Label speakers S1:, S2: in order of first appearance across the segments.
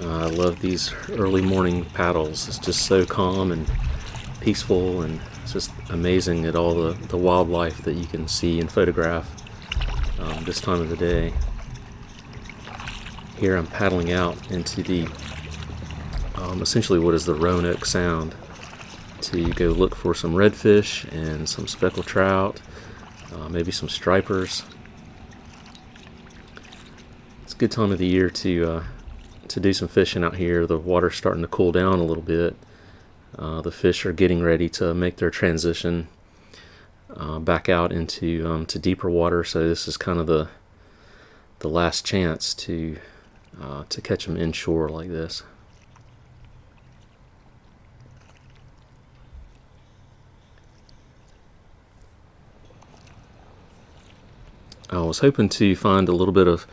S1: I love these early morning paddles. It's just so calm and peaceful, and it's just amazing at all the wildlife that you can see and photograph this time of the day. Here I'm paddling out into the essentially what is the Roanoke Sound to go look for some redfish and some speckled trout, maybe some stripers. It's a good time of the year to do some fishing out here. The water's starting to cool down a little bit. The fish are getting ready to make their transition back out into to deeper water. So this is kind of the last chance to catch them inshore like this. I was hoping to find a little bit of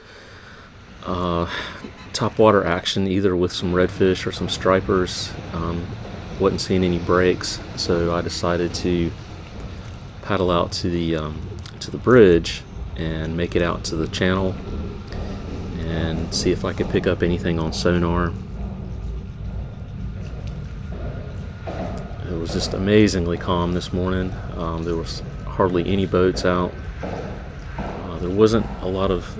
S1: top water action, either with some redfish or some stripers. Wasn't seeing any breaks, so I decided to paddle out to the bridge and make it out to the channel and see if I could pick up anything on sonar. It was just amazingly calm this morning. There was hardly any boats out. There wasn't a lot of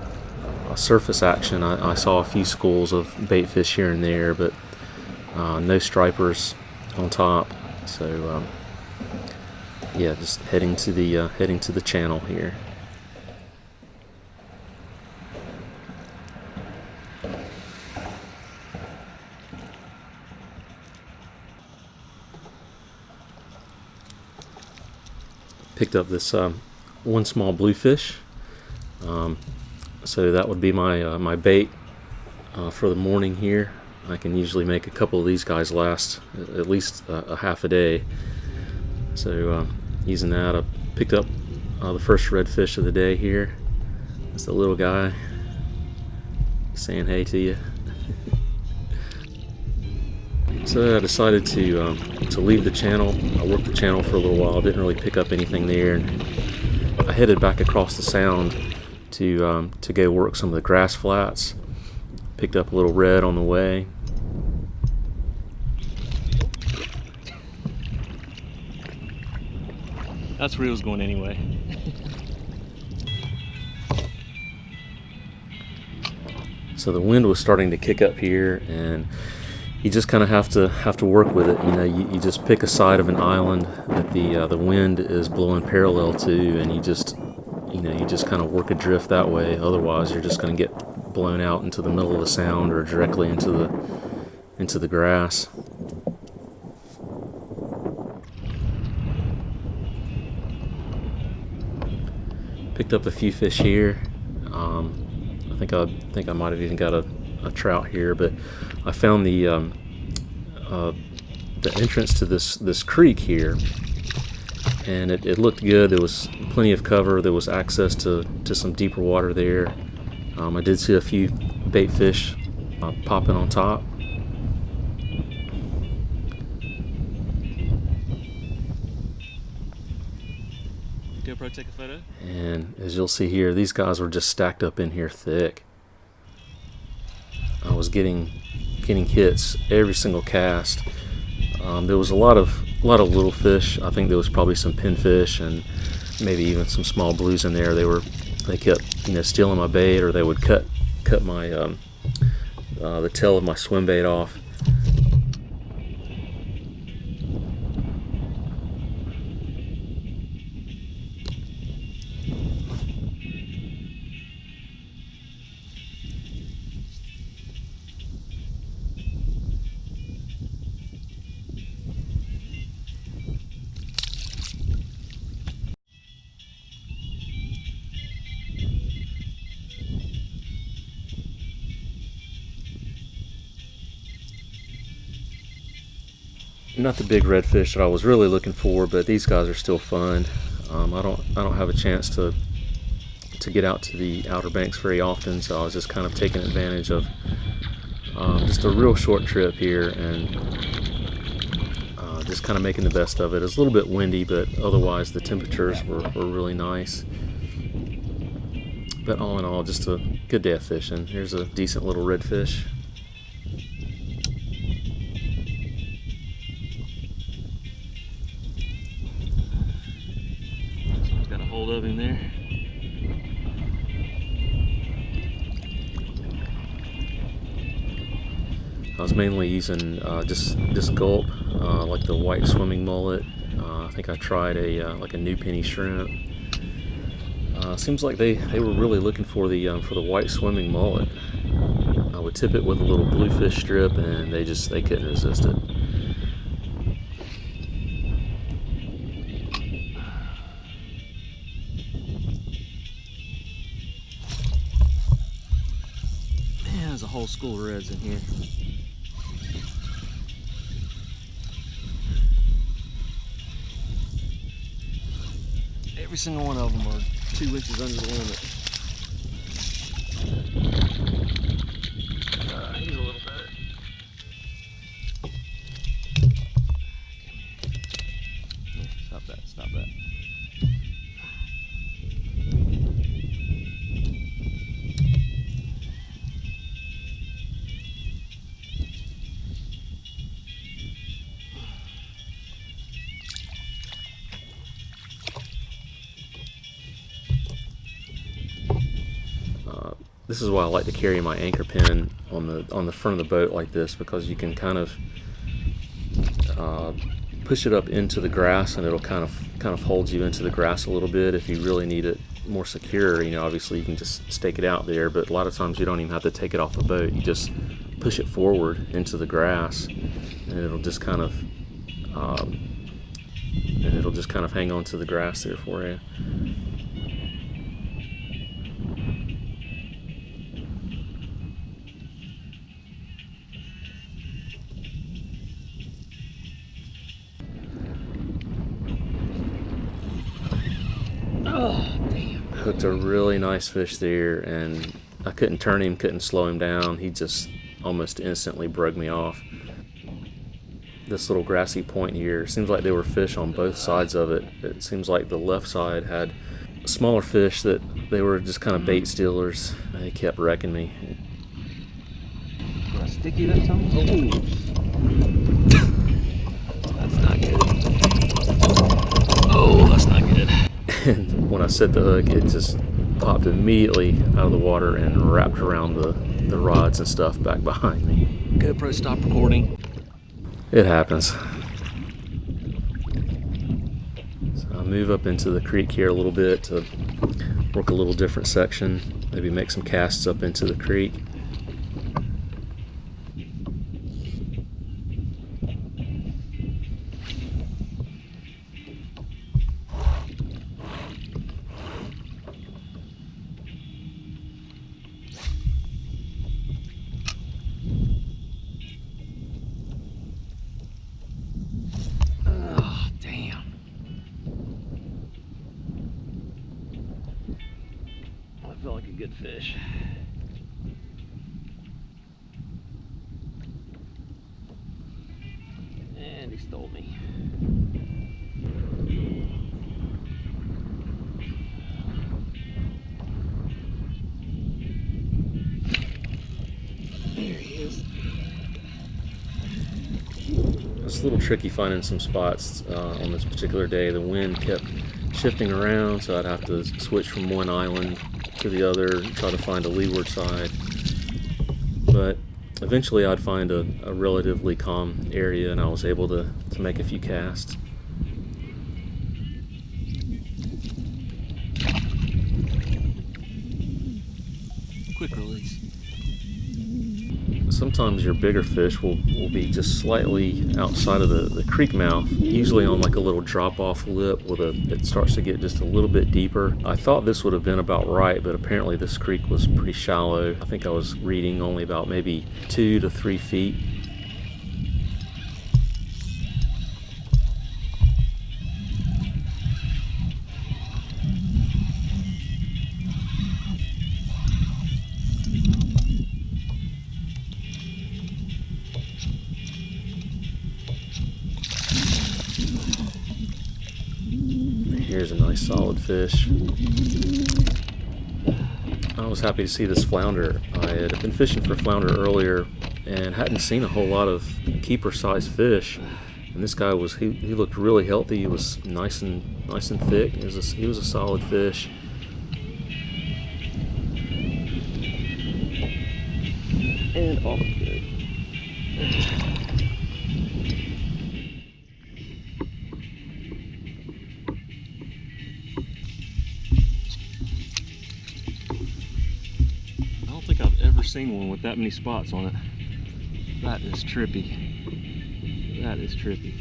S1: surface action. I saw a few schools of bait fish here and there, but no stripers on top. So yeah, just heading to the channel here. Picked up this one small bluefish. So that would be my bait for the morning here. I can usually make a couple of these guys last at least a half a day. So using that, I picked up the first redfish of the day here. It's the little guy. He's saying hey to you. So I decided to leave the channel. I worked the channel for a little while. Didn't really pick up anything there, and I headed back across the sound to go work some of the grass flats. Picked up a little red on the way.
S2: That's where he was going anyway.
S1: So the wind was starting to kick up here, and you just kind of have to work with it. You know, you just pick a side of an island that the wind is blowing parallel to, and you just kind of work a drift that way. Otherwise, you're just going to get blown out into the middle of the sound or directly into the grass. Picked up a few fish here. I think I might have even got a trout here, but I found the entrance to this creek here, and it looked good. There was plenty of cover. There was access to some deeper water there. I did see a few bait fish popping on top.
S2: GoPro, take a photo.
S1: And as you'll see here, these guys were just stacked up in here thick. I was getting hits every single cast. There was a lot of little fish. I think there was probably some pinfish and maybe even some small blues in there. They kept stealing my bait, or they would cut my the tail of my swim bait off. Not the big redfish that I was really looking for, but these guys are still fun. I don't have a chance to get out to the Outer Banks very often, so I was just kind of taking advantage of just a real short trip here and just kind of making the best of it. It's a little bit windy, but otherwise the temperatures were really nice. But all in all, just a good day of fishing. Here's a decent little redfish.
S2: in there.
S1: I was mainly using just gulp, like the white swimming mullet. I think I tried like a new penny shrimp. Seems like they were really looking for the white swimming mullet. I would tip it with a little bluefish strip, and they couldn't resist it.
S2: Man, there's a whole school of reds in here. Every single one of them are 2 inches under the limit. He's a little better. Stop that, stop that.
S1: This is why I like to carry my anchor pin on the front of the boat like this, because you can kind of push it up into the grass, and it'll kind of hold you into the grass a little bit. If you really need it more secure, you know, obviously you can just stake it out there, but a lot of times you don't even have to take it off the boat. You just push it forward into the grass, and it'll just kind of hang on to the grass there for you. Hooked a really nice fish there, and I couldn't turn him, couldn't slow him down. He just almost instantly broke me off. This little grassy point here, seems like there were fish on both sides of it. It seems like the left side had smaller fish that they were just kind of bait stealers. They kept wrecking me.
S2: Did I stick you that time? Oh, that's not good. Oh, that's not good.
S1: And when I set the hook, it just popped immediately out of the water and wrapped around the rods and stuff back behind me.
S2: GoPro stopped recording.
S1: It happens. So I'll move up into the creek here a little bit to work a little different section, maybe make some casts up into the creek.
S2: Felt like a good fish. And he stole me. There he is.
S1: It's a little tricky finding some spots on this particular day. The wind kept shifting around, so I'd have to switch from one island to the other, try to find a leeward side. But eventually I'd find a relatively calm area, and I was able to make a few casts.
S2: Quick release.
S1: Sometimes your bigger fish will be just slightly outside of the creek mouth, usually on like a little drop-off lip it starts to get just a little bit deeper. I thought this would have been about right, but apparently this creek was pretty shallow. I think I was reading only about maybe 2 to 3 feet. Here's a nice solid fish. I was happy to see this flounder. I had been fishing for flounder earlier and hadn't seen a whole lot of keeper-sized fish, And this guy was he looked really healthy. He was nice and thick. He was a solid fish.
S2: And off good. I don't think I've ever seen one with that many spots on it. That is trippy. That is trippy.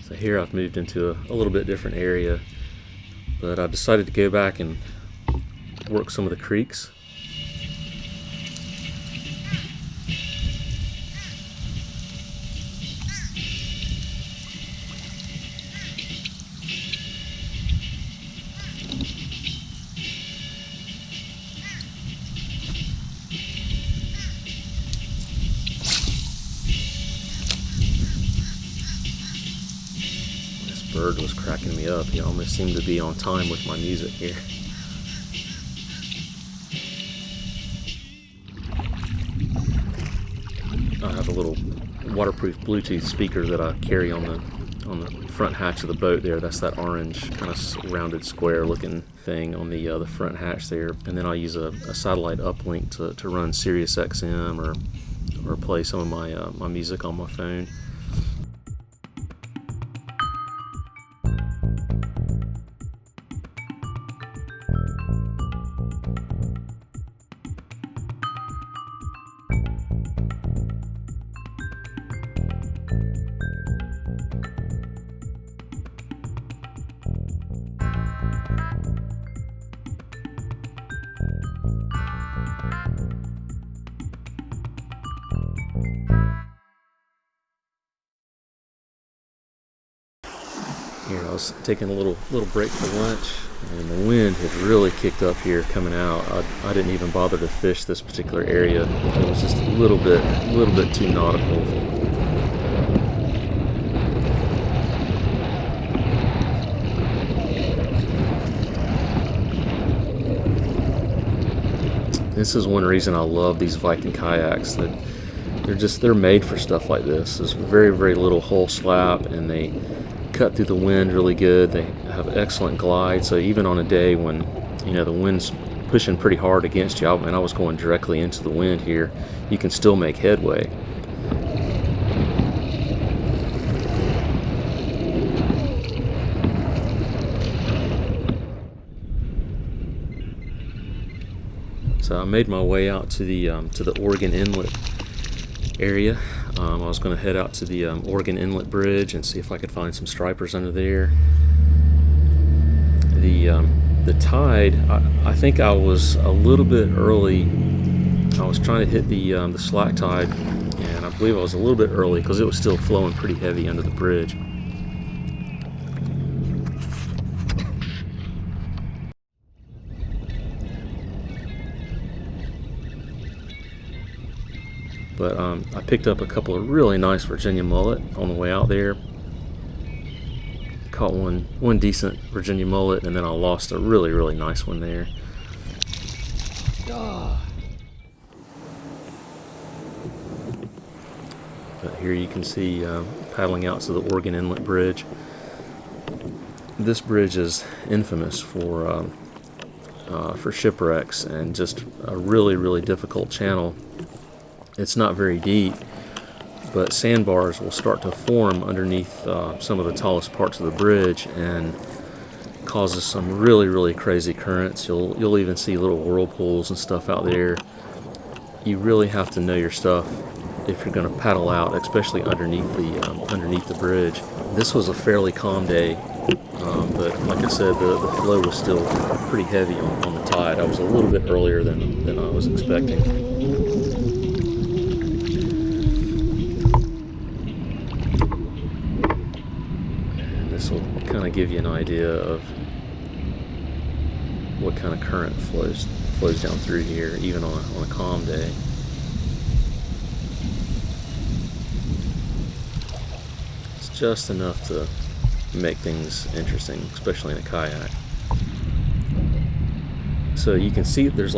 S1: So here I've moved into a little bit different area, but I decided to go back and work some of the creeks. Bird was cracking me up. He almost seemed to be on time with my music here. I have a little waterproof Bluetooth speaker that I carry on the front hatch of the boat there. That's that orange kind of rounded square looking thing on the front hatch there. And then I use a satellite uplink to run Sirius XM or play some of my music on my phone. Here, I was taking a little break for lunch, and the wind had really kicked up here coming out. I didn't even bother to fish this particular area. It was just a little bit too nautical. This is one reason I love these Viking kayaks. That they're made for stuff like this. There's very little hull slap, and they cut through the wind really good. They have excellent glide, so even on a day when the wind's pushing pretty hard against you, and I was going directly into the wind here, you can still make headway. So I made my way out to the Oregon Inlet area. I was going to head out to the Oregon Inlet Bridge and see if I could find some stripers under there. The tide, I think I was a little bit early. I was trying to hit the slack tide, and I believe I was a little bit early because it was still flowing pretty heavy under the bridge. But I picked up a couple of really nice Virginia mullet on the way out there. Caught one decent Virginia mullet, and then I lost a really nice one there. But here you can see paddling out to the Oregon Inlet Bridge. This bridge is infamous for shipwrecks and just a really difficult channel. It's not very deep, but sandbars will start to form underneath some of the tallest parts of the bridge and causes some really crazy currents. You'll even see little whirlpools and stuff out there. You really have to know your stuff if you're going to paddle out, especially underneath the bridge. This was a fairly calm day, but like I said, the flow was still pretty heavy on the tide. I was a little bit earlier than I was expecting. This will kind of give you an idea of what kind of current flows down through here, even on a calm day. It's just enough to make things interesting, especially in a kayak. So you can see there's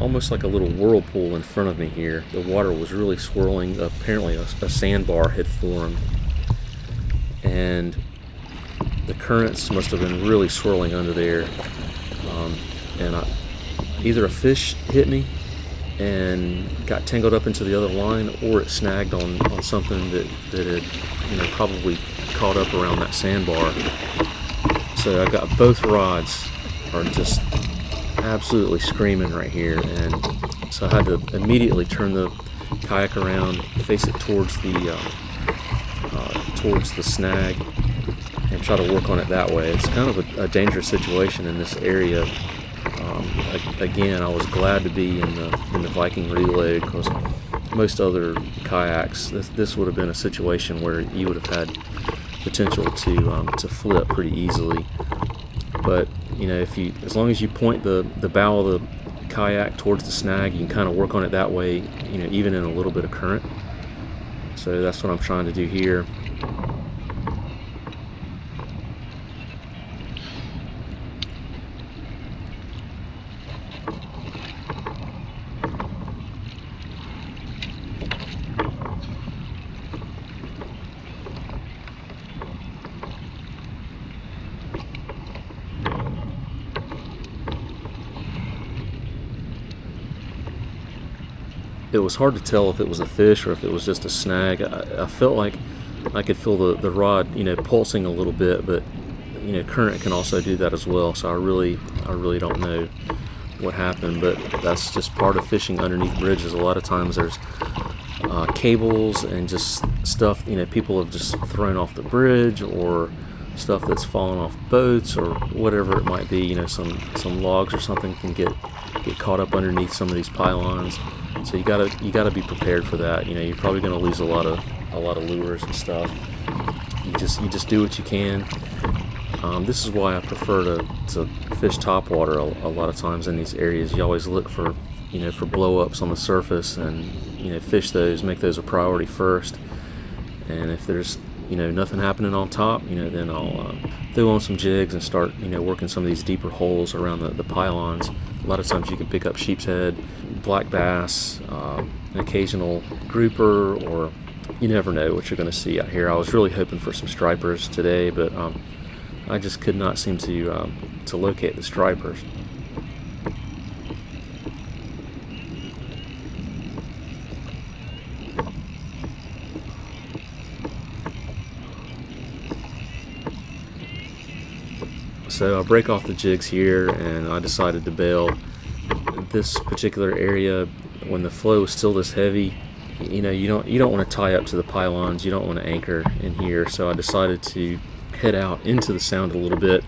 S1: almost like a little whirlpool in front of me here. The water was really swirling. Apparently a sandbar had formed. and the currents must have been really swirling under there, and either a fish hit me and got tangled up into the other line, or it snagged on something that had probably caught up around that sandbar. So I got both rods are just absolutely screaming right here, and so I had to immediately turn the kayak around, face it towards the snag, and try to work on it that way. It's kind of a dangerous situation in this area. Again, I was glad to be in the Viking reload, because most other kayaks, this would have been a situation where you would have had potential to flip pretty easily. But as long as you point the bow of the kayak towards the snag, you can kind of work on it that way, even in a little bit of current. So that's what I'm trying to do here. It was hard to tell if it was a fish or if it was just a snag. I felt like I could feel the rod, pulsing a little bit, but current can also do that as well. So I really don't know what happened, but that's just part of fishing underneath bridges. A lot of times there's cables and just stuff people have just thrown off the bridge, or stuff that's fallen off boats, or whatever it might be. Some logs or something can get caught up underneath some of these pylons. So you gotta be prepared for that. You're probably gonna lose a lot of lures and stuff. You just do what you can. This is why I prefer to fish topwater a lot of times in these areas. You always look for for blow-ups on the surface, and fish those, make those a priority first. And if there's nothing happening on top, then I'll throw on some jigs and start working some of these deeper holes around the pylons. A lot of times you can pick up sheep's head, black bass, an occasional grouper, or you never know what you're going to see out here. I was really hoping for some stripers today, but I just could not seem to locate the stripers. So I break off the jigs here, and I decided to bail. This particular area, when the flow is still this heavy, you don't want to tie up to the pylons. You don't want to anchor in here. So I decided to head out into the sound a little bit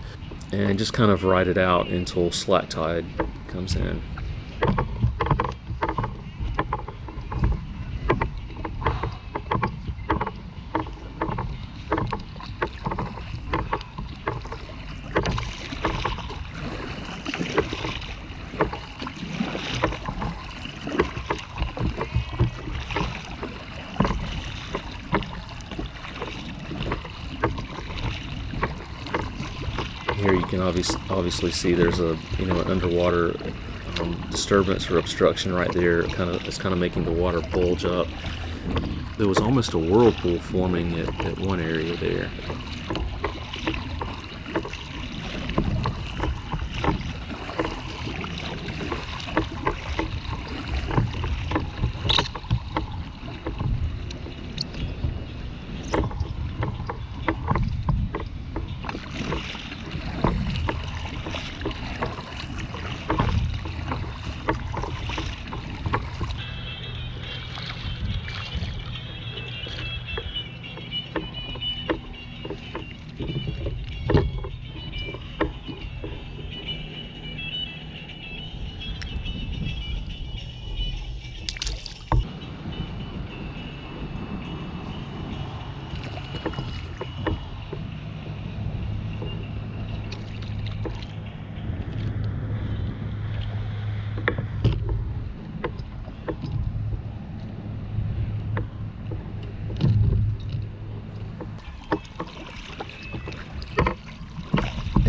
S1: and just kind of ride it out until slack tide comes in. Here you can obviously see there's an underwater disturbance or obstruction right there. It's kind of making the water bulge up. There was almost a whirlpool forming at one area there.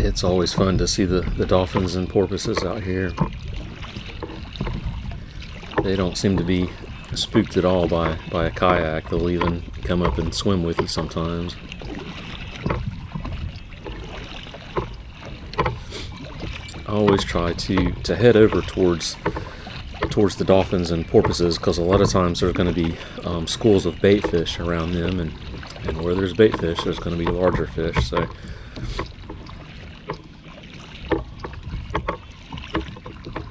S1: It's always fun to see the dolphins and porpoises out here. They don't seem to be spooked at all by a kayak. They'll even come up and swim with you sometimes. I always try to head over towards the dolphins and porpoises, because a lot of times there's going to be schools of bait fish around them, and where there's bait fish, there's going to be larger fish. So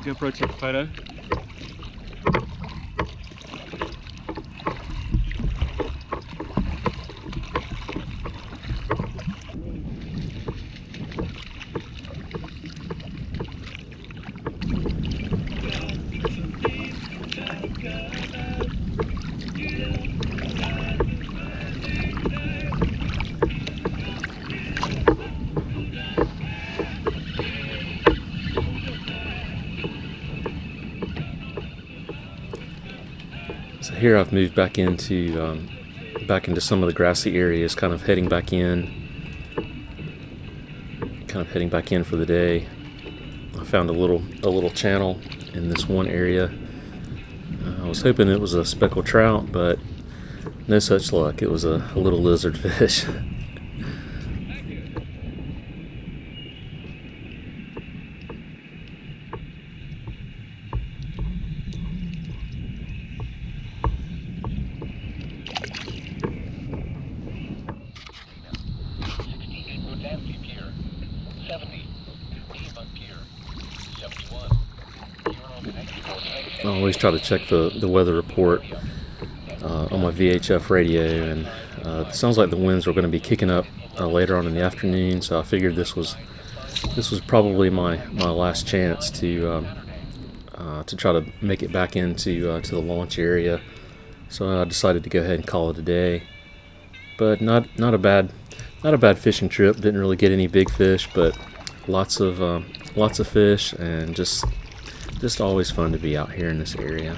S2: GoPro took a photo.
S1: So here I've moved back into some of the grassy areas, kind of heading back in for the day. I found a little channel in this one area. I was hoping it was a speckled trout, but no such luck. It was a little lizard fish. I always try to check the weather report on my VHF radio, and it sounds like the winds were going to be kicking up later on in the afternoon. So I figured this was probably my last chance to try to make it back into to the launch area. So I decided to go ahead and call it a day. But not a bad fishing trip. Didn't really get any big fish, but lots of fish, and just always fun to be out here in this area.